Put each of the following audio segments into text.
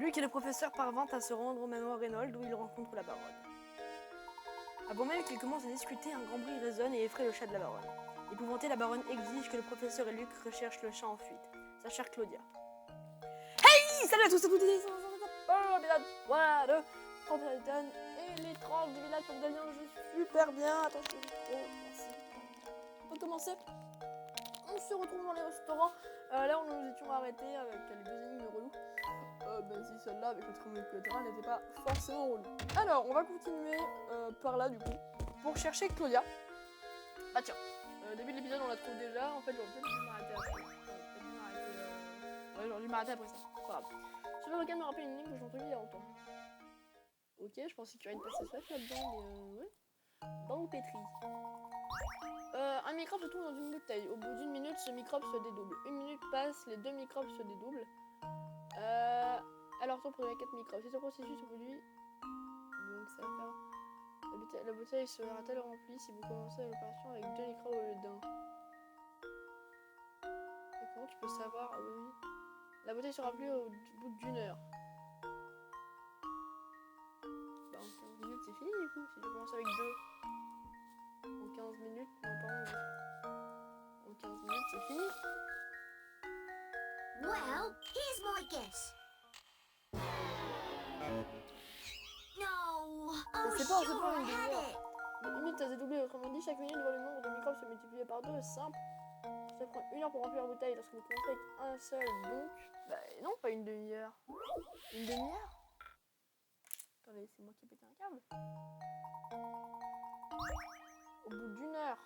Luc et le professeur parvinrent à se rendre au manoir Reynolds où ils rencontrent la baronne. Avant même qu'ils commencent à discuter, un grand bruit résonne et effraie le chat de la baronne. Épouvantée, la baronne exige que le professeur et Luc recherchent le chat en fuite, sa chère Claudia. Hey, salut à tous et toutes les voilà, et les tranches du village pour gagner un jeu super bien. Attention au micro, merci. On peut commencer. On se retrouve dans les restaurants. Là, on nous étions arrêtés avec les deux énigmes relous. Même si celle-là, avec le tramway latéral, n'était pas forcément relou. Alors, on va continuer par là, du coup, pour chercher Claudia. Ah tiens, début de l'épisode, on la trouve déjà. En fait, j'aurais peut-être dû m'arrêter après. Ouais, j'aurais dû m'arrêter après ça. Pas grave. Je vais regarder me rappeler une énigme que j'ai entendue il y a longtemps. Ok, je pensais qu'il y aurait une passage là-dedans, mais ouais. Banque pétrie. Un microbe se trouve dans une bouteille. Au bout d'une minute, ce microbe se dédouble. Une minute passe, les deux microbes se dédoublent. Alors, on produit 4 microbes. Si ce processus se produit, donc ça va faire. La bouteille sera-t-elle remplie si vous commencez l'opération avec 2 microbes au lieu d'1? Et comment tu peux savoir? Ah oui. La bouteille sera remplie au bout d'une heure. Bah, en 15 minutes, c'est fini du coup. Si je commence avec 2. En 15 minutes, non, pardon. En 15 minutes, c'est fini. Well, here's my guess. No! Oh, C'est pas sure, une I had demi-heure. it. Une minute, ça s'est doublé. Autrement dit, chaque minute, voit le nombre de microbes se multiplier par 2. Simple. Ça prend 1 heure pour remplir la bouteille lorsque vous commencez avec un seul. Donc, bah non, pas une demi-heure. Une demi-heure? Attendez, c'est moi qui ai pété un câble. Au bout d'une heure.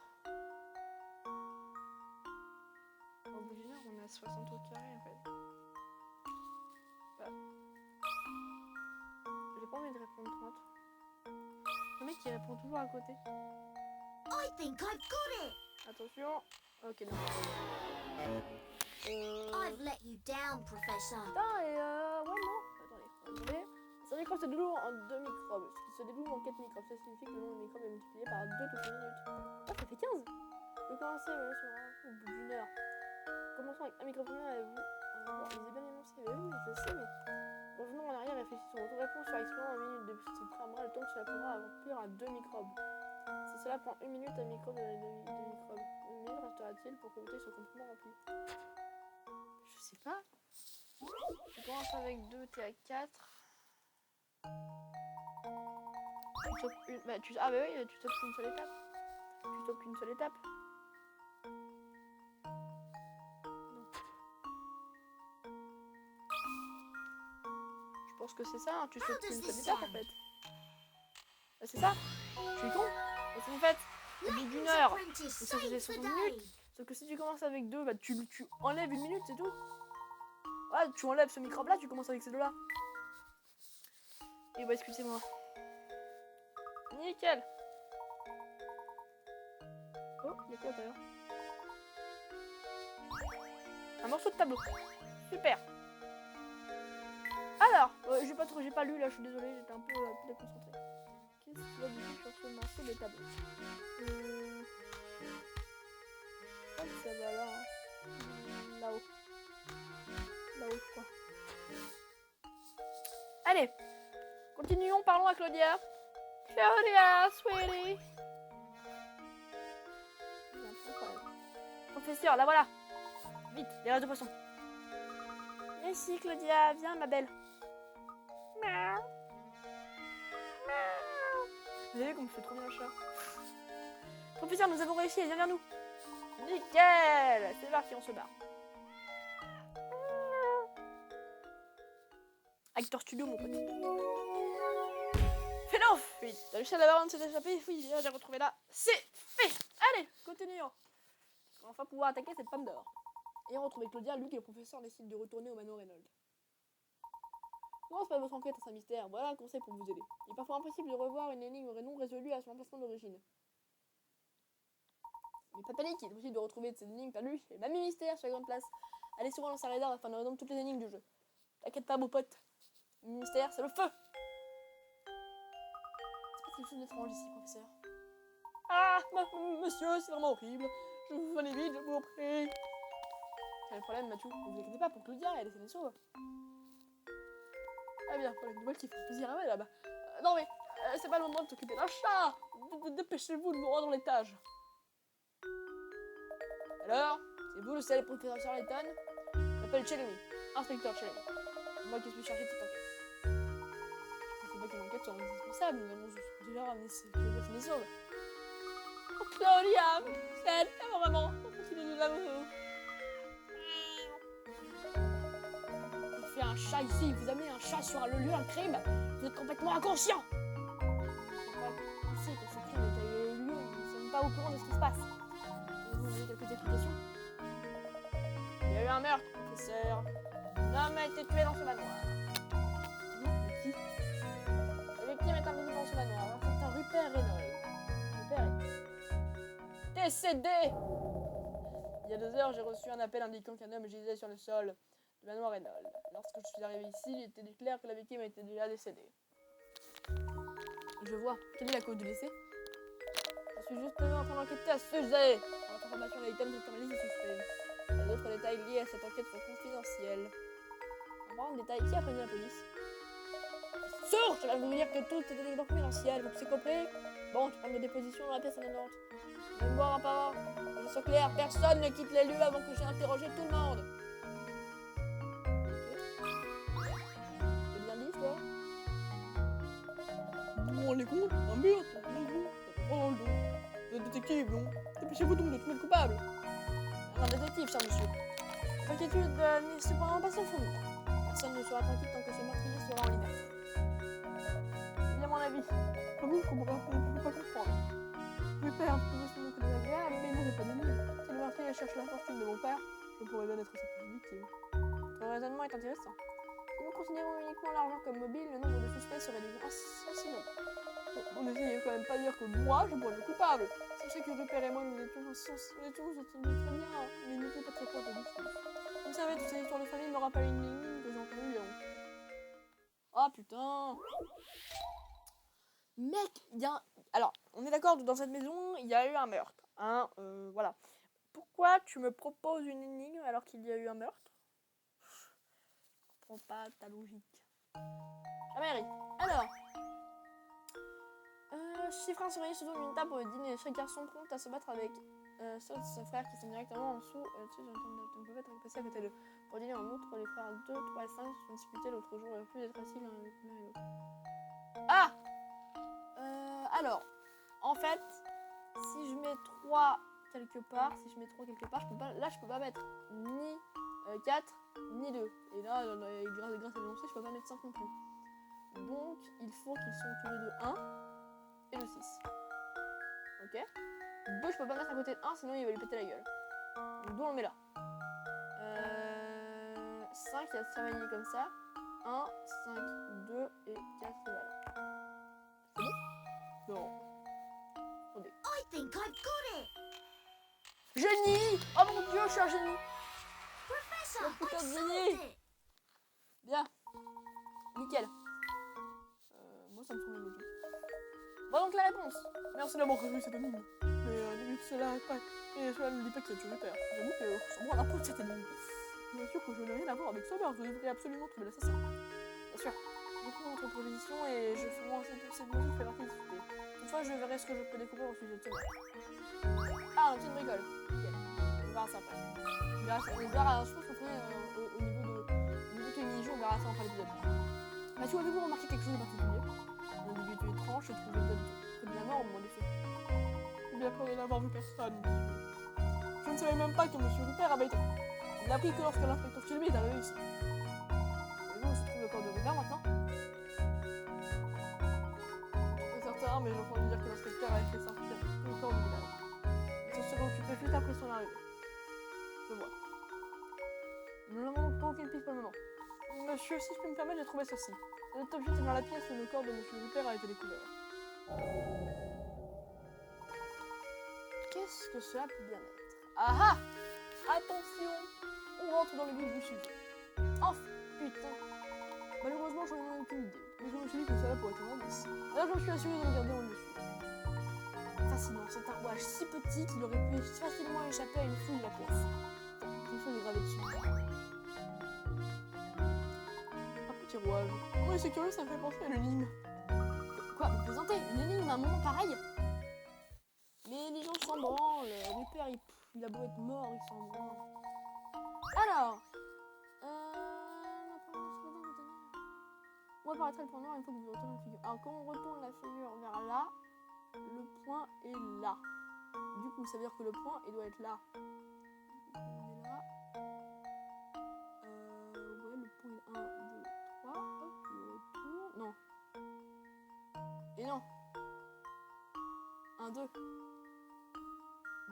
Au bout d'une heure, on a 60 au carré en fait. Bah. J'ai pas envie de répondre 30. Le mec qui répond toujours à côté. I think I've got it. Attention. Ok, non. I've let you down, Professor. Putain, et ouais, non. Attendez. Un microbe se dédouble en 2 microbes. Ce qui se dédouble en 4 microbes. Ça signifie que le nombre de microbes est multiplié par 2 toutes les minutes. Ah, ça fait 15. Je vais commencer au bout d'une heure. Commençons avec un microbe premier. Avez-vous lisez bien l'énoncé? Oui, je sais, mais. Revenons en arrière, réfléchissons. Votre réponse sera exprimée en minutes. De ce qui prendra le temps que cela prendra à remplir à 2 microbes. Si cela prend 1 minute, un microbe de 2 microbes. 1 minute restera-t-il pour que la bouteille soit complètement remplie? Je sais pas. Tu commences avec 2, t'es à 4. Tu stoppes une. Bah, ah, bah oui, tu stoppes qu'une seule étape. Tu stoppes qu'une seule étape. Non. Je pense que c'est ça, hein. Tu stoppes qu'une seule étape en fait. Bah, c'est ça. Je suis con. Qu'est-ce que vous faites? Au bout d'une heure. Donc ça faisait 60 minutes. Sauf que si tu commences avec 2, bah tu enlèves 1 minute, c'est tout. Ouais, tu enlèves ce microbe là, tu commences avec ces deux là. Et bah excusez-moi. Nickel. Oh, il y a quoi d'ailleurs? Un morceau de tableau. Super. Alors, j'ai pas lu là, je suis désolée, j'étais un peu déconcentrée. Qu'est-ce qu'il y a du sur ce morceau de tableau? Je crois que ça va là. Hein. Là-haut. Là-haut, je crois. Allez, continuons, parlons à Claudia. Claudia, sweetie. Professeur, la voilà. Vite, les restes de poisson. Merci Claudia, viens ma belle. Miaou. Miaou. Vous avez vu comme je fais trop bien le chat. Professeur, nous avons réussi, viens vers nous. Nickel. C'est parti, on se barre. Acteur studio, mon pote. Fais l'off. Oui, le chat de la baronne s'est échappé. Oui, j'ai retrouvé là. C'est fait. Allez, continuons. On va enfin pouvoir attaquer cette pomme d'or. Ayant retrouvé Claudia, Luc et le professeur décident de retourner au manoir Reynolds. Non, c'est pas votre enquête, c'est un mystère. Voilà un conseil pour vous aider. Il est parfois impossible de revoir une énigme non résolue à son emplacement d'origine. Mais pas panique, il est possible de retrouver cette énigme perdue et même un mystère sur la grande place. Allez souvent dans sa réserve afin de résoudre toutes les énigmes du jeu. T'inquiète pas, beau pote. Le mystère, c'est le feu. C'est pas quelque chose d'étrange ici, professeur. Ah, monsieur, c'est vraiment horrible. Je vous venez vite, je vous prie. Quel est le problème, Mathieu? Ne vous inquiétez pas, pour Claudia, elle est saine et sauve. Ah bien, voilà une nouvelle qui fait plaisir à moi là-bas. Non mais, c'est pas le moment de t'occuper d'un chat. Dépêchez-vous de vous rendre dans l'étage. Alors, c'est vous le célèbre professeur Layton? Je m'appelle Chelemy, inspecteur Chelemy. Moi qui suis chargé de cette enquête. Je pensais pas qu'une enquête soit indispensable, nous allons déjà ramener ces sauves. Oh Claudia, c'est vraiment, continuez de l'amour. Il fait un chat ici, vous amenez un chat sur le lieu d'un crime, vous êtes complètement inconscient. On sait que ce crime a eu lieu, nous ne sommes pas au courant de ce qui se passe. Vous avez quelques explications? Il y a eu un meurtre, professeur. Un homme a été tué dans ce manoir. Mais qui? La victime est invisible dans ce manoir. Un certain Rupert Reynolds. Rupert est décédé. Il y a 2 heures, j'ai reçu un appel indiquant qu'un homme gisait sur le sol du manoir Reynolds. Lorsque je suis arrivé ici, il était clair que la victime était déjà décédée. Je vois. Quelle est la cause du décès? Je suis justement en train d'enquêter à ce sujet. Pour votre information, l'Ayton totalise le suspect. Les autres détails liés à cette enquête sont confidentiels. En parlant de détails, qui a prévenu la police? Sûr, je vais vous dire que tout est évidemment confidentiel, vous c'est compris? Bon, tu prends mes dépositions dans la pièce attenante. Je vais me voir un par un. Que ce soit clair, personne ne quitte les lieux avant que j'ai interrogé tout le monde. C'est bien dit, toi? Vous vous rendez compte? Un meurtre, t'as pas dans le dos. Vous êtes détective, non? Dépêchez-vous donc de trouver le coupable. Un détective, cher monsieur. Votre inquiétude n'est cependant pas sans fondement. Personne ne sera tranquille tant que ce meurtrier sera en liberté. C'est bien mon avis. Comment je comprends pas? Je ne peux pas comprendre. Rupert pouvait se montrer désagréable, mais il n'avait pas d'ennemi. Si le meurtrier cherche la fortune de mon père, je pourrais bien être sa prochaine victime. Votre raisonnement est intéressant. Si nous considérons uniquement l'argent comme mobile, le nombre de suspects se réduit sensiblement. On n'essayait quand même pas dire que moi, je pourrais être coupable. Sachez que Rupert et moi, nous étions très bien, mais il n'était pas très fort de discours. Vous savez, toute cette histoire de famille me rappelle une ligne que j'ai entendue il y a longtemps. Ah putain! Mec, il y a... Alors, on est d'accord, dans cette maison, il y a eu un meurtre. Hein, voilà. Pourquoi tu me proposes une énigme alors qu'il y a eu un meurtre? Je comprends pas ta logique. La mairie. Alors... Chiffre un surveillant se donne une table pour le dîner. Chaque garçon prompt à se battre avec son frère qui sont directement en dessous. Tu sais, j'entends peut être passé à côté de. Pour dîner en outre, les frères 2, 3 et 5 se sont disputés l'autre jour. Il plus d'être assis l'un et l'autre. Ah alors, en fait, si je mets 3 quelque part, je peux pas, là je peux pas mettre ni 4 ni 2. Et là, grâce à l'énoncé, je peux pas mettre 5 non plus. Donc, il faut qu'ils sont tous les deux 1. Et le 6. Ok. 2, je peux pas mettre à côté de 1, sinon il va lui péter la gueule. Donc 2, on le met là. 5, il va se travailler comme ça. 1, 5, 2 et 4, voilà. C'est bon? Non. Attendez. I think I've got it! Génie! Oh mon dieu, je suis un génie! Professor, Le putain I de solved génie! it! Bien. Nickel. Moi, ça me semble logique. Bon, donc la réponse. Merci d'avoir résolu cette énigme. Mais cela pas. Et cela ne dit pas qu'il y a tué Rupert. J'avoue que je s'en rends la peau de cette énigme. Bien sûr que je n'ai rien à voir avec ça, mais je devrais absolument trouver l'assassin. Bien sûr. Je prends votre proposition et je fais moi cette logique fait partie du sujet. Toutefois, je verrai ce que je peux découvrir au sujet de ce meurtre. Ah, un petit bricole. Nickel. On verra ça après. On verra, je pense qu'on ferait au niveau de tous les mini-jeux, on verra ça en fin d'épisode. Mathieu, avez-vous remarqué quelque chose de particulier? L'individu étrange se trouvait près de la mort au moment des faits. Bien qu'on ait n'avoir vu personne. Je ne savais même pas que M. Rupert avait été. Il n'a appris que lorsque l'inspecteur Chelemy est arrivé ici. Et où se trouve le corps de Rupert maintenant? C'est certain, mais j'ai entendu dire que l'inspecteur avait fait sortir le corps du village. Il se serait occupé juste après son arrivée. Je vois. Nous n'avons donc pas aucune piste pour le moment. Monsieur, si je peux me permettre, j'ai trouvé ceci. Cet objet est dans la pièce où le corps de M. Rupert a été découvert. Qu'est-ce que cela peut bien être? Ah ah! Attention! On rentre dans le vif du sujet. Oh putain! Malheureusement, j'en ai aucune idée. Mais je me suis dit que cela pourrait être un indice. Alors je me suis assuré de regarder en dessus. Fascinant, c'est un rouage si petit qu'il aurait pu facilement échapper à une fouille de la pièce. Quelque chose est gravé dessus. petit rouage. Oui, c'est curieux, ça me fait penser à l'énigme. Quoi, vous plaisantez? Une énigme à un moment pareil? Mais les gens s'en branlent. Ripper, il a beau être mort, il s'en branle. Alors, où apparaîtra le point noir une fois que vous retournez la figure? Alors, quand on retourne la figure vers là, le point est là. Du coup, ça veut dire que le point, il doit être là. On est là. Ouais, le point est 1, 2, 3. Hop, je retourne. Non. Et non. 1, 2.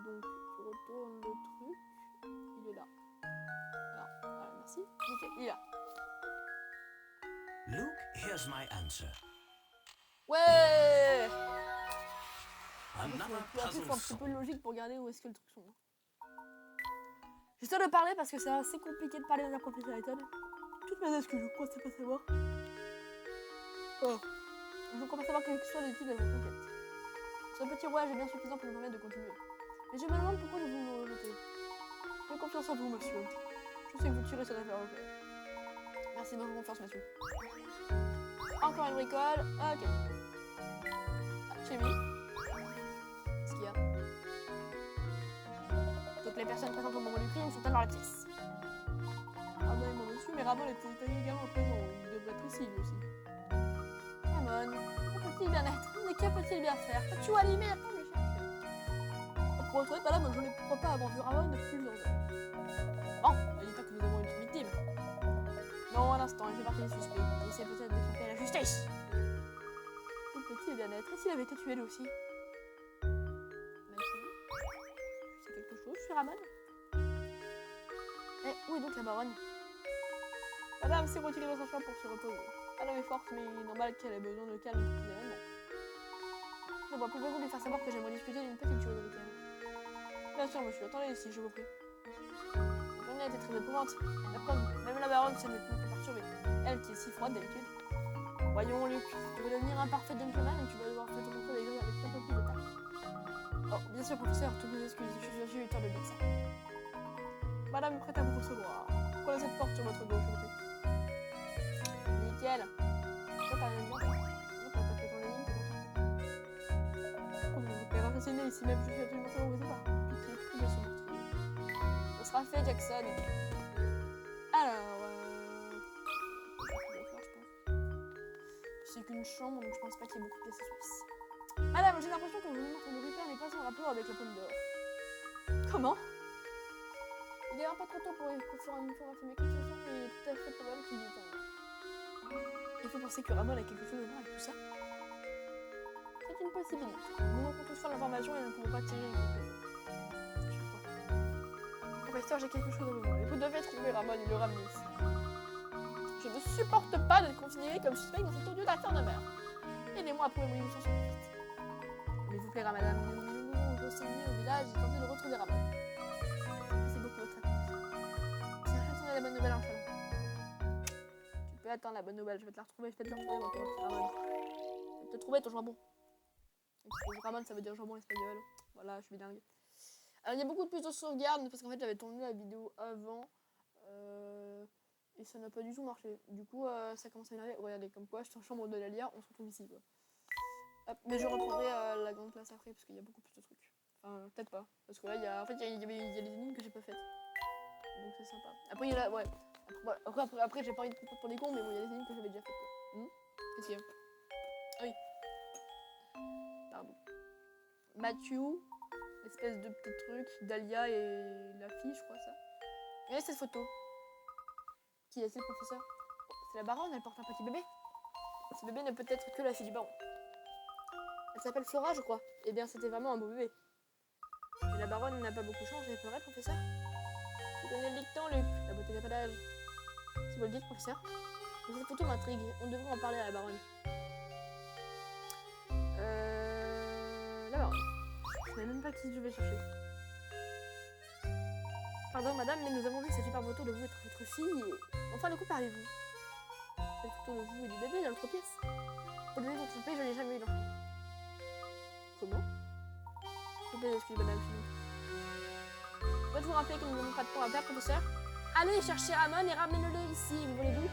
Donc, tu retournes le truc. Il est là. Alors, voilà, merci. Nickel, il est là. Luke, here's my answer. Ouais! Another En plus, il puzzle faut un petit peu de solved. logique pour regarder où est-ce que le truc sont. J'essaie de parler parce que c'est assez compliqué de parler de la professeure Eton. Toutes mes excuses, je crois que c'est pas savoir. Oh. Je crois pas savoir quelque chose d'étude de votre enquête. Ce petit rouage est bien suffisant pour nous permettre de continuer. Mais je me demande pourquoi vous me rejetez. J'ai confiance en vous, monsieur. Je sais que vous tirez cette affaire au clair. Merci de votre confiance, monsieur. Encore une bricole. Ok. Ah, chez lui. Qu'est-ce qu'il y a? Toutes les personnes présentes au moment du crime sont dans la pièce. Ah bah, mon monsieur, mais Ramon était également présent. Il devrait être ici, lui aussi. Ramon, que peut-il bien être? Mais que peut-il bien faire? Peux-tu allumer la porte de chercher? Pour retrouver madame, je ne crois pas avoir vu Ramon depuis plusieurs heures. Bon, ne dis pas que nous avons une victime. Non, à l'instant, il fait partie des suspects. Il essaie peut-être d'échapper à la justice. Que peut-il bien être? Et s'il avait été tué lui aussi? Mathieu, tu sais quelque chose sur Ramon? Eh, où est donc la baronne? Madame s'est retirée dans sa chambre pour se reposer. Elle avait force, mais il est normal qu'elle ait besoin de calme pour ses événements. Mais bon, pouvez-vous lui faire savoir que j'aimerais discuter d'une petite chose avec elle? Bien sûr, monsieur. Attendez ici, je vous prie. Cette journée a été très éprouvante. La preuve, même la baronne semble être perturbée. Elle qui est si froide d'habitude. Voyons, Luc, tu veux devenir un parfait gentleman et tu vas devoir faire ton entrée avec un peu plus de tact. Oh, bien sûr, professeur, toutes mes excuses. J'ai eu tort de dire ça. Madame est prête à vous recevoir. Prenez cette porte sur votre gauche, je vous prie. Nickel. Ça, t'as rien demandé. Non, t'as fait ton ligne, t'es content. Comme vous pouvez renseigner ici même, je suis absolument sûr où vous êtes pas. Pitié, trouvez ce meurtrier. Ça sera fait, Jackson. Alors, c'est qu'une chambre, donc je pense pas qu'il y ait beaucoup de pièces suisses. Madame, j'ai l'impression que le meurtre de Rupert n'est pas sans rapport avec la pomme d'or. Comment? Il est un peu trop tôt pour affirmer quelque chose, mais il est tout à fait probable qu'il y ait un. Il faut penser que Ramon a quelque chose à voir avec tout ça. C'est une possibilité. Nous manquons toutefois l'information et nous ne pouvons pas tirer une conclusion. Je crois. Professeur, j'ai quelque chose à vous demander. Vous devez trouver Ramon et le ramener ici. Je ne supporte pas d'être considéré comme suspect dans cette odieuse affaire de meurtre. Aidez-moi à prouver mon innocence au plus vite. Il vous plaira, madame. Nous nous renseigner au village et tenter de retrouver Ramon. C'est beaucoup votre aide. Tiens, j'attendais la bonne nouvelle en salon. Tu peux attendre la bonne nouvelle, je vais te la retrouver, je vais te la retrouver, mon petit Ramon. Je vais te trouver ton jambon. Et Ramon, ça veut dire jambon espagnol. Voilà, je suis bilingue. Alors, il y a beaucoup de plus de sauvegardes parce qu'en fait, j'avais tourné la vidéo avant. Et ça n'a pas du tout marché. Du coup, ça commence à m'énerver. Regardez, comme quoi, je suis en chambre de l'Alia, on se retrouve ici, quoi. Hop, mais je reprendrai la grande place après, parce qu'il y a beaucoup plus de trucs. Enfin, peut-être pas. Parce que là, il y a des énigmes que j'ai pas faites. Donc c'est sympa. Après, il y a là, ouais. Après j'ai pas envie de prendre pour des cons, mais bon, il y a des énigmes que j'avais déjà faites, quoi. Qu'est-ce qu'il y a? Ah oui. Pardon. Matthew, espèce de petit truc, Dahlia et la fille, je crois, ça. Regardez cette photo. Qui est le professeur? Oh, c'est la baronne, elle porte un petit bébé. Ce bébé ne peut être que la fille du baron. Elle s'appelle Flora, je crois. Eh bien, c'était vraiment un beau bébé. Mais la baronne n'a pas beaucoup changé, c'est vrai, professeur? Tu connais le dicton, Luc. La beauté n'a pas d'âge. Si vous le dites, professeur. Mais cette photo m'intrigue. On devrait en parler à la baronne. La baronne. Je ne sais même pas qui je vais chercher. Pardon, madame, mais nous avons vu cette superbe photo de vous et de votre fille et... Enfin, de quoi parlez-vous? Cette photo de vous et du bébé dans l'autre pièce. Vous devez vous tromper, je n'ai jamais eu d'enfant. Comment? Je vous excusez, madame. Peux-je vous rappeler que nous n'avons pas de temps à perdre, professeur? Allez chercher Ramon et ramenez-le ici, vous voulez-vous?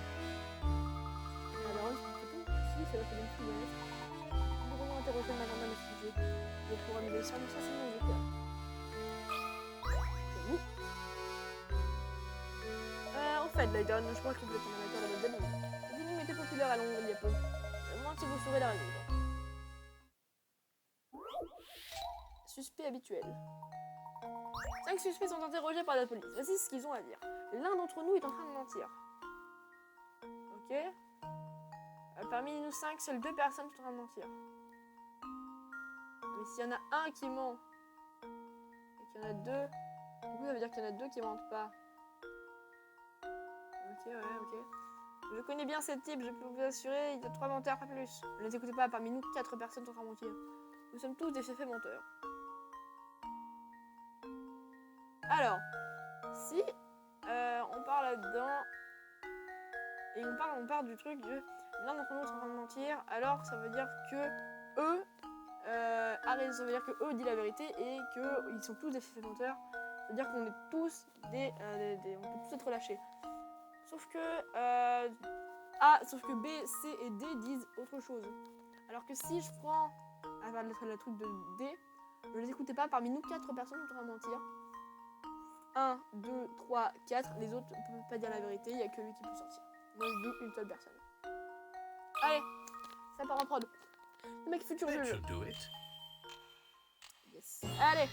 c'est la fille d'une fille. Nous devons interroger ma grand-mère au sujet. Je pourrais me laisser un sensation de cœur. Oui. En fait, Layton, je crois que vous êtes un amateur de votre énigme. Cette énigme était populaire à Londres il y a peu. Je me demande si vous saurez la résoudre. Suspect habituel. 5 suspects sont interrogés par la police. Voici ce qu'ils ont à dire. L'un d'entre nous est en train de mentir. Ok. Parmi nous 5, seules 2 personnes sont en train de mentir. Mais s'il y en a un qui ment, et qu'il y en a 2, du coup ça veut dire qu'il y en a 2 qui mentent pas. Ok, ouais, ok. Je connais bien ce type, je peux vous assurer, il y a 3 menteurs, pas plus. Ne les écoutez pas, parmi nous 4 personnes sont en train de mentir. Nous sommes tous des faits menteurs. Alors, si on parle là-dedans, et on parle du truc de l'un d'entre nous est en train de mentir, alors ça veut dire que eux a raison, ça veut dire que eux disent la vérité et qu'ils sont tous des faits menteurs. Ça veut dire qu'on est tous on peut tous être lâchés. Sauf que sauf que B, C et D disent autre chose. Alors que si je prends le truc de D, ne les écoutez pas, parmi nous 4 personnes sont en train de mentir. 1, 2, 3, 4, les autres ne peuvent pas dire la vérité, il n'y a que lui qui peut sortir. Moi je dis une seule personne. Allez, ça part en prod. Le mec futur That jeu. should do it. Yes. Allez,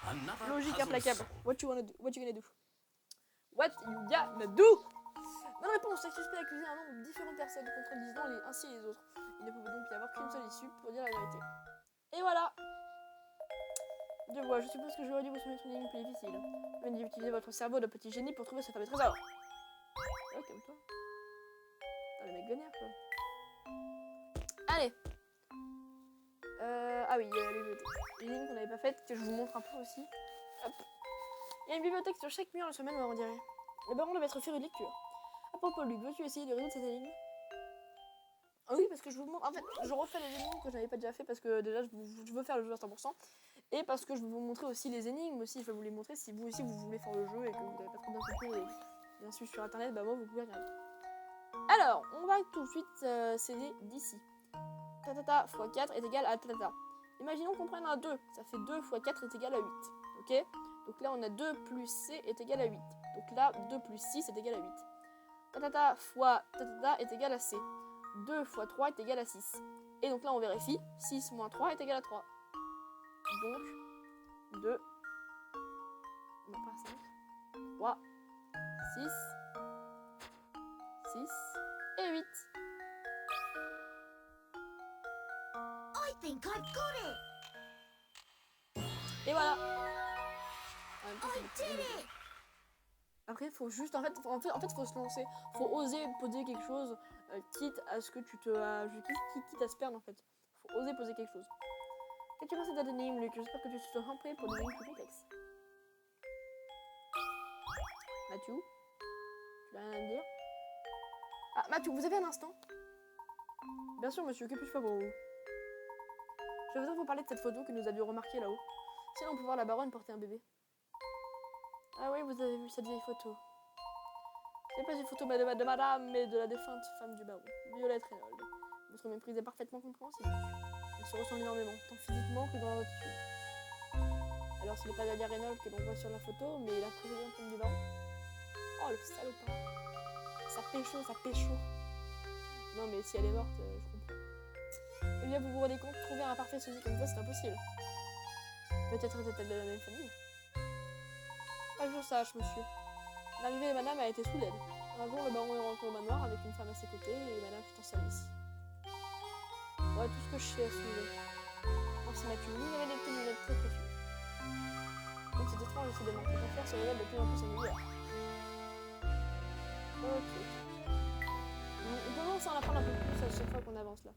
Another logique puzzle implacable. solved. What you gonna do? What you gonna do? What you gonna do? Bonne réponse, chaque suspect accusé un nombre de différentes personnes contredisant les uns et les autres. Il ne pouvait donc y avoir qu'une seule issue pour dire la vérité. Et voilà. Je vois, je suppose que j'aurais dû vous soumettre une énigme plus difficile. Venez d'utiliser votre cerveau de petit génie pour trouver ce fameux trésor. Ouais, comme toi. Putain, le mec vénère, quoi. Allez. Ah oui, il y a la bibliothèque. Une énigme qu'on n'avait pas faite, que je vous montre un peu aussi. Hop. Il y a une bibliothèque sur chaque mur de ce manoir, on dirait. Le baron devait être féru de lecture. À propos, Luc, veux-tu essayer de résoudre cette énigme? Ah oui, parce que je vous montre. En fait, je refais les énigmes que je n'avais pas déjà fait parce que déjà, je veux faire le jeu à 100%. Et parce que je veux vous montrer aussi les énigmes aussi. Je vais vous les montrer si vous aussi vous voulez faire le jeu et que vous n'avez pas trop bien compris et bien sûr sur internet, bah moi vous pouvez regarder. Alors, on va tout de suite céder d'ici. Tatata x 4 est égal à tatata. Imaginons qu'on prenne un 2. Ça fait 2 x 4 est égal à 8. Ok? Donc là, on a 2 plus C est égal à 8. Donc là, 2 plus 6 est égal à 8. Tatata fois tatata est égal à C. 2 fois 3 est égal à 6. Et donc là, on vérifie. 6 moins 3 est égal à 3. Donc, 2, non pas 5, 3, 6, 6 et 8. I think I've got it. Et voilà. I did it. Après, il faut juste, en fait, faut se lancer. Faut oser poser quelque chose, quitte à ce que tu te, quitte à se perdre en fait. Faut oser poser quelque chose. Qu'as-tu pensé de cette énigme, Luc? J'espère que tu seras prêt pour des énigmes plus complexes. Mathieu, tu n'as rien à me dire? Ah, Mathieu, vous avez un instant? Bien sûr, monsieur, que puis-je faire pour vous? Je voudrais vous parler de cette photo que nous avions remarquée là-haut. C'est là on peut voir la baronne porter un bébé. Ah oui, vous avez vu cette vieille photo. Ce n'est pas une photo de madame, mais de la défunte femme du baron, Violette Reynolds. Votre méprise est parfaitement compréhensible. Elles se ressemblent énormément, tant physiquement que dans l'attitude. Alors ce n'est pas Dahlia Reynolds que l'on voit sur la photo, mais la présidente femme du baron. Oh, le salopard. Ça pécho, ça pécho. Non, mais si elle est morte, je comprends. Eh bien, vous vous rendez compte, trouver un parfait sosie comme ça, c'est impossible. Peut-être était-elle de la même famille. Pas que je sache, monsieur. L'arrivée de madame a été soudaine. Un jour, le baron est rentré au manoir avec une femme à ses côtés et madame fut en service. Voilà tout ce que je sais à ce sujet. Merci Mathieu, vous avez des lunettes très précieuses. Donc c'est étrange, décidément. Cette affaire se révèle de plus en plus singulière. Ok. On commence à en apprendre un peu plus à chaque fois qu'on avance là.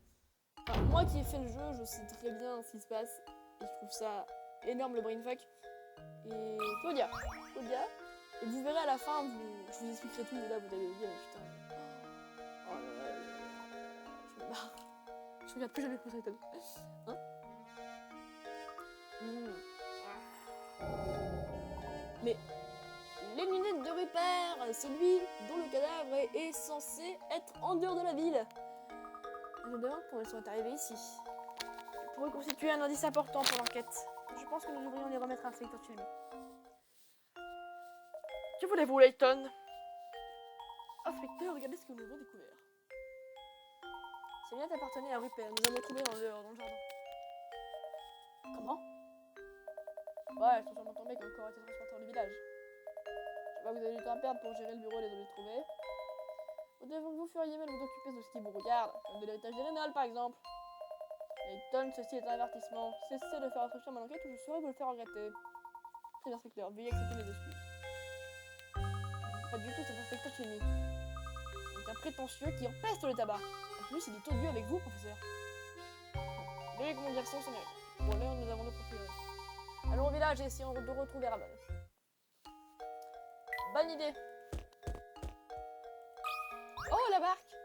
Enfin, moi qui ai fait le jeu, je sais très bien ce qui se passe. Et je trouve ça énorme le brainfuck. Et Claudia. Et vous verrez à la fin, je vous expliquerai tout. Là, vous allez dire, putain. Oh là là, je me barre. Je regarde plus jamais pour cette hein? Mais Les lunettes de Rupert, celui dont le cadavre est censé être en dehors de la ville. Je me demande comment elles sont arrivées ici. Elles pourraient constituer un indice important pour l'enquête. Je pense que nous devrions les remettre à l'inspecteur Chelmy. Que voulez-vous, Layton? Inspecteur, regardez ce que nous avons découvert. Ces lunettes appartenaient à Rupert. Nous avons trouvé dans le jardin. Comment? Ouais, elles sont sûrement tombées quand le corps a été transporté dans le village. Je sais pas, vous avez du temps à perdre pour gérer le bureau et les trouver. Vous feriez mieux de vous occuper de ce qui vous regarde, comme de l'héritage des Rénal par exemple. Layton, ceci est un avertissement. Cessez de faire réfléchir à mon enquête ou je saurai vous le faire regretter. Très bien, inspecteur, veuillez accepter mes excuses. Pas du tout, cet inspecteur Chelmy. C'est un prétentieux qui empeste le tabac. En plus, il est odieux avec vous, professeur. Veuillez que mon garçon s'en mérite. Pour l'heure, nous avons notre priorité. Allons au village et essayons de retrouver Ramon. Bonne idée. Oh, la barque.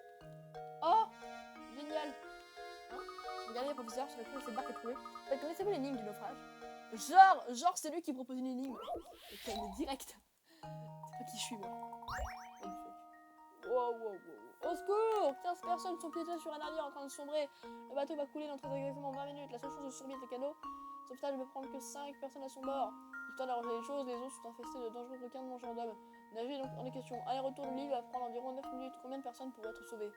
Oh, génial. Hein? Regardez, professeur, sur le cette barque est trouvée. Connaissez-vous l'énigme du naufrage? Genre, c'est lui qui propose une énigme. Ok, mais direct. C'est pas qui je suis, moi. Wow. Au secours! 15 personnes sont piégées sur un navire en train de sombrer. Le bateau va couler dans très exactement 20 minutes. La seule chose de survie est le canot. Sauf ça, je vais prendre que 5 personnes à son bord. Histoire d'arranger les choses, les eaux sont infestées de dangereux requins de mangeurs d'hommes. Nager donc en est question. Aller-retour de l'île va prendre environ 9 minutes. Combien de personnes pourraient être sauvées?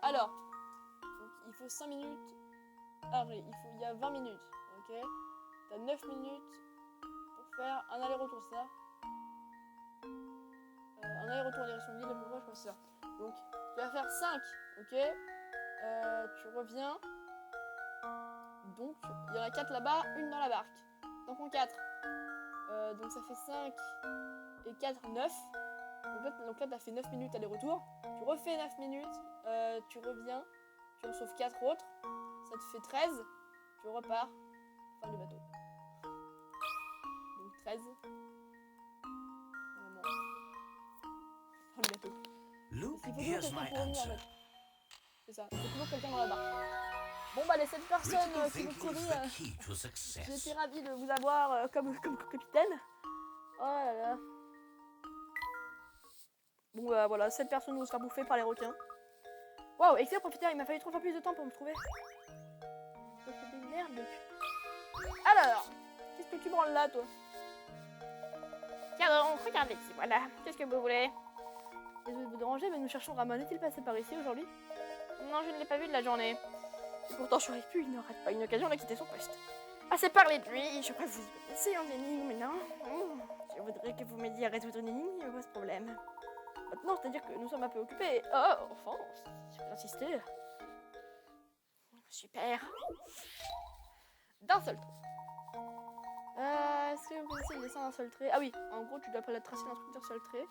Alors, donc, il faut 5 minutes. Ah oui, il y a 20 minutes. Ok? T'as 9 minutes pour faire un aller-retour, c'est ça? Un aller-retour en direction de l'île, je crois que c'est ça. Donc, tu vas faire 5, ok? Tu reviens. Donc, il y en a 4 là-bas, une dans la barque. Donc, en 4. Donc, ça fait 5 et 4, 9. Donc là, tu as fait 9 minutes aller-retour. Tu refais 9 minutes, tu reviens, tu en sauves 4 autres. Ça te fait 13. Tu repars. Fin du bateau. Donc, 13. Fin du bateau. Luke, Il faut toujours here's quelqu'un my pour revenir, en answer. fait. C'est ça, il faut toujours quelqu'un dans la barque. Bon bah les 7 personnes Critical qui vous thinking is courent, the key to j'ai success. été ravie de vous avoir comme capitaine. Oh là là. Bon bah voilà, 7 personnes vont se faire bouffer par les requins. Waouh, excellent professeur, il m'a fallu 3 fois plus de temps pour me trouver. Ça fait des merdes, Luc. Alors, qu'est-ce que tu branles là, toi? Tiens donc, regardez ici, voilà. Qu'est-ce que vous voulez? Désolé de vous déranger, mais nous cherchons Ramon. Est-il passé par ici aujourd'hui? Non, je ne l'ai pas vu de la journée. Et pourtant, j'aurais pu, il ne rate pas une occasion de quitter son poste. Assez parlé de lui, Je crois que vous y connaissez en énigme, non? Je voudrais que vous m'aidiez à résoudre une énigme, il me pose problème. Maintenant, c'est-à-dire que nous sommes un peu occupés. Oh, enfin, si vous insistez. super. D'un seul trait. Est-ce que vous connaissez le dessin d'un seul trait? Ah oui, en gros, tu dois tracer l'instructeur d'un seul trait.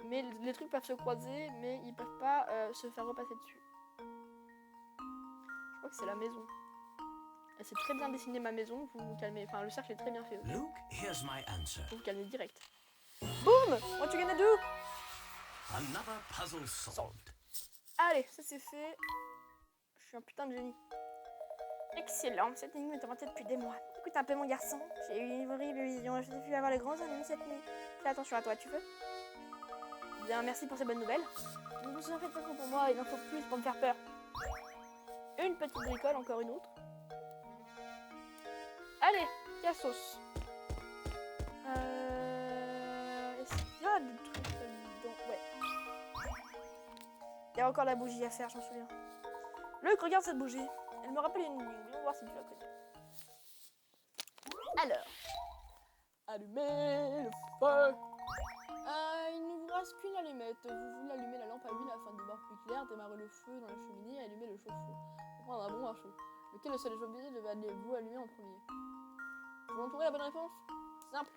Mais les trucs peuvent se croiser, mais ils peuvent pas se faire repasser dessus. Je crois que c'est la maison. Elle s'est très bien dessinée, ma maison. Vous vous calmez. Enfin, le cercle est très bien fait aussi. Luke, here's my answer. Vous vous calmez direct. Boum! What you gonna do? Another puzzle solved. Allez, ça c'est fait. Je suis un putain de génie. Excellent, cette énigme est inventée depuis des mois. Écoute un peu mon garçon, j'ai eu une horrible vision. Je t'ai vu avoir les grands ennemis cette nuit. Fais attention à toi, tu veux? Bien, merci pour ces bonnes nouvelles. Ne vous en faites pas trop pour moi, il en faut plus pour me faire peur. Une petite bricole, encore une autre. Allez, cassos. Est-ce qu'il y a du truc là-dedans? Ouais. Il y a encore la bougie à faire, j'en souviens. Luc, regarde cette bougie. Elle me rappelle une énigme. On va voir si tu la connais. Alors. Allumez le feu. Il ne vous reste qu'une allumette. Vous voulez allumer la lampe à huile afin d'y voir plus clair, démarrer le feu dans la cheminée et allumer le chauffe-eau. Pour prendre un bon à chaud. Lequel de ces objets devez-vous allumer en premier? Vous m'entourez la bonne réponse? Simple.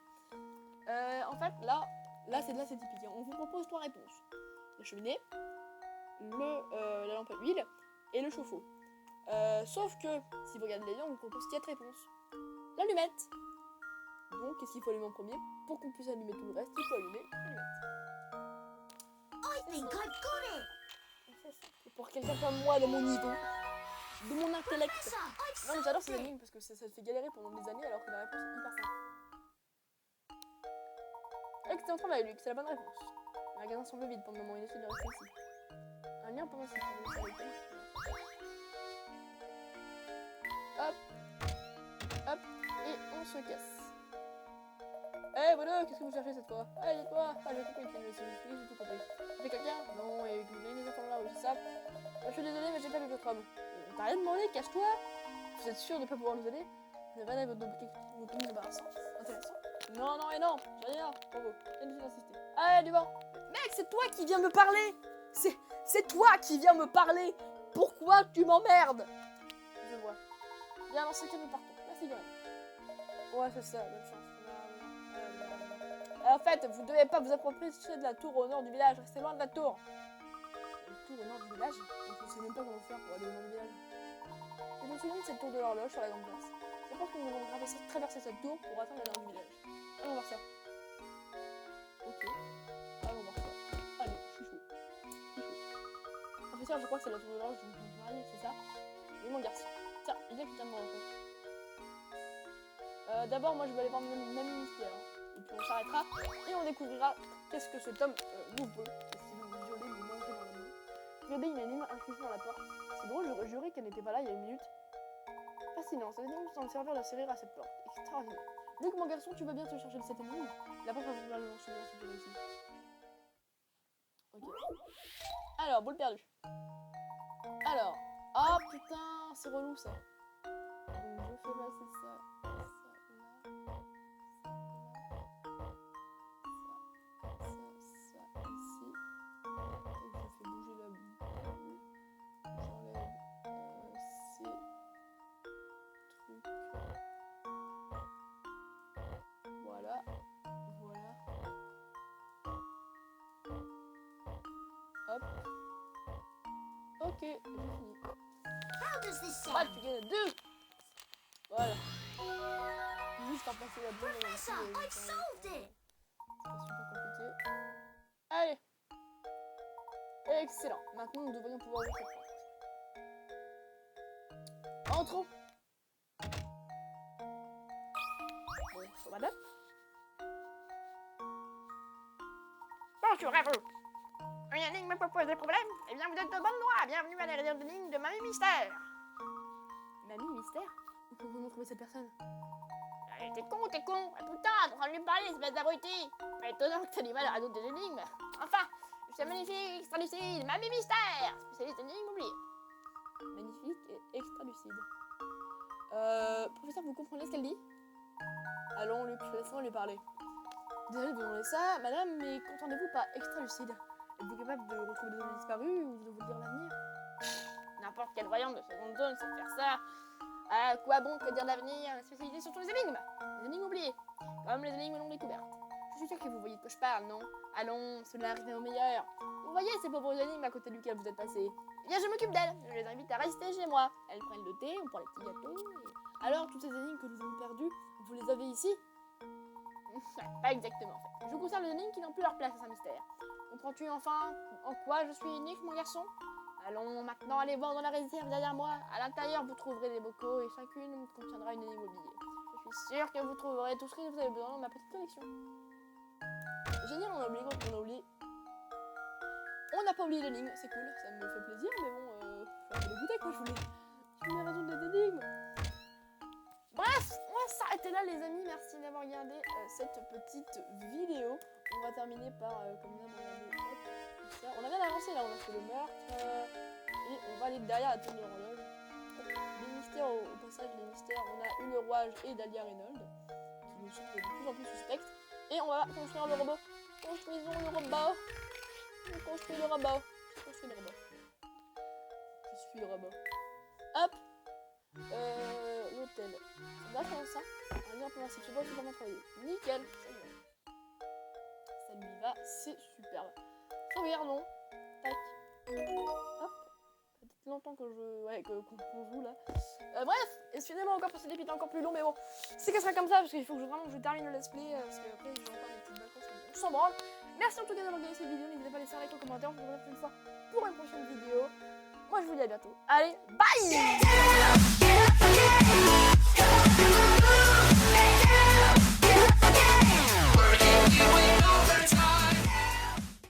En fait, là c'est typique. On vous propose 3 réponses. La cheminée, la lampe à huile et le chauffe-eau. Sauf que, si vous regardez les liens, on vous propose 4 réponses. L'allumette. Donc, qu'est-ce qu'il faut allumer en premier? Pour qu'on puisse allumer tout le reste, il faut allumer l'allumette. I think I've got it. C'est ça. Et pour quelqu'un comme moi, de mon niveau, de mon intellect. Professor, I've Non, mais j'adore ces solved it. énigmes parce que ça te fait galérer pendant des années alors que la réponse est hyper simple. Excellent travail, Luc, c'est la bonne réponse. Le magasin semble vide pour le moment, il essaie de rester ici. Un lien pour ainsi. Hop. Hop. Et on se casse. Eh, voilà, qu'est-ce que vous cherchez cette fois? Allez, dites-moi. Ah, j'ai compris, j'ai tout compris. C'est quelqu'un? Non, et que les enfants là, oui, c'est ça. Je suis désolé, mais j'ai pas vu votre homme. T'as rien demandé, cache-toi. Vous êtes sûr de pas pouvoir nous aider? Vous avez rien à votre tenue embarrassant. Intéressant. Non, non et non, j'ai rien. Bravo. Inutile d'insister. Allez, du vent. Mec, c'est toi qui viens me parler. C'est toi qui viens me parler. Pourquoi tu m'emmerdes? Je vois. Bien, dans ce cas, nous partons. Merci, Gwen. Ouais, c'est ça, bonne chance. En fait, vous devez pas vous approprier de la tour au nord du village. Restez loin de la tour. La tour au nord du village? Donc, je sais même pas comment faire pour aller au nord du village. Je me souviens de cette tour de l'horloge sur la grande place. Je pense que nous devons traverser cette tour pour atteindre la nord du village. Allons voir ça. Ok. Allons voir ça. Allez, je suis chaud. Professeur, je crois que c'est la tour de l'horloge dont vous parliez, c'est ça? Oui, mon garçon. Tiens, il vient que tu viens de me rencontrer. D'abord, moi je vais aller voir même ministère. Et puis on s'arrêtera et on découvrira qu'est-ce que cet homme nous veut. Et si vous violez, nous mangerez dans la nuit. Regardez, une énigme incrustée dans la porte. C'est drôle, j'aurais juré qu'elle n'était pas là il y a une minute. Fascinant, cette énigme semble servir à serrer à cette porte. Extraordinaire. Luc, mon garçon, tu veux bien te charger de cette énigme? La porte va vouloir le lancer si tu réussis. Ok. Alors, boule perdue. Alors. Oh putain, c'est relou ça. Donc je fais passer ça. Hop. Ok, j'ai fini. How does this What sound? you gonna do? Voilà. Juste en passer la bonne. Professor, I've solved it! C'est pas super compliqué. Allez. Excellent. Maintenant, nous devrions pouvoir ouvrir cette porte. Entrons. Bonjour, madame. Bonjour à vous. Une énigme me pose des problèmes? Eh bien, vous êtes de bonne loi. Bienvenue à la réunion d'énigmes de Mamie Mystère. Mamie Mystère? Où pouvons-nous trouver cette personne? T'es con. Ah, putain, t'es en train de lui parler, espèce d'abruti. Pas étonnant que t'aies du mal à résoudre des énigmes. Enfin, je suis magnifique, extra lucide, Mamie Mystère, spécialiste d'énigmes oubliées. Magnifique et extra lucide. Professeur, vous comprenez ce qu'elle dit? Allons, Luc, laissons lui parler. Désolé de vous demander ça, madame, mais qu'entendez-vous par extra lucide? Êtes-vous capable de retrouver des objets disparus ou de vous dire l'avenir? N'importe quel voyant de seconde zone sait faire ça. À quoi bon que dire l'avenir? Spécialisé surtout les énigmes. Les énigmes oubliées. Comme les énigmes non découvertes. Je suis sûr que vous voyez de quoi je parle, non? Allons, cela arrive au meilleur. Vous voyez ces pauvres énigmes à côté duquel vous êtes passés? Eh bien, je m'occupe d'elles. Je les invite à rester chez moi. Elles prennent le thé, on prend les petits gâteaux. Et... Alors, toutes ces énigmes que nous avons perdues, vous les avez ici? Pas exactement, en fait. Je conserve les énigmes qui n'ont plus leur place à Saint-Mystère. Comprends-tu enfin en quoi je suis unique, mon garçon? Allons maintenant aller voir dans la réserve derrière moi. À l'intérieur, vous trouverez des bocaux et chacune contiendra une énigme oubliée. Je suis sûre que vous trouverez tout ce que vous avez besoin dans ma petite collection. Génial, on a oublié. On n'a pas oublié l'énigme, c'est cool, ça me fait plaisir, mais bon, faut un peu dégoûter quoi, je voulais résoudre des énigmes. Bref, on va s'arrêter là les amis, merci d'avoir regardé cette petite vidéo. On va terminer par, comme ça, on a bien avancé là, on a fait le meurtre, et on va aller derrière la tour de l'horloge. Les mystères, au passage, les mystères, on a eu le rouage et Dahlia Reynolds, qui nous semblent de plus en plus suspectes. Et on va construire le robot. Construisons le robot. On construit le robot. Je construis le robot. Je suis le robot. Hop. L'hôtel. Ça va faire ça. Un lien pour lancer. Je dois totalement travailler. Nickel. Ça lui va. C'est superbe. Regardons. Tac. Hop. Ça fait longtemps que je... Ouais, qu'on joue là. Bref. Excusez-moi encore pour cet épisode encore plus long. Mais bon. C'est que ça sera comme ça. Parce qu'il faut que je termine le let's play. Parce qu'après j'ai encore des petites vacances. On s'en branle. Merci en tout cas d'avoir regardé cette vidéo. N'hésitez pas à laisser un like en commentaire. On se retrouve une fois pour une prochaine vidéo. Moi je vous dis à bientôt. Allez, bye!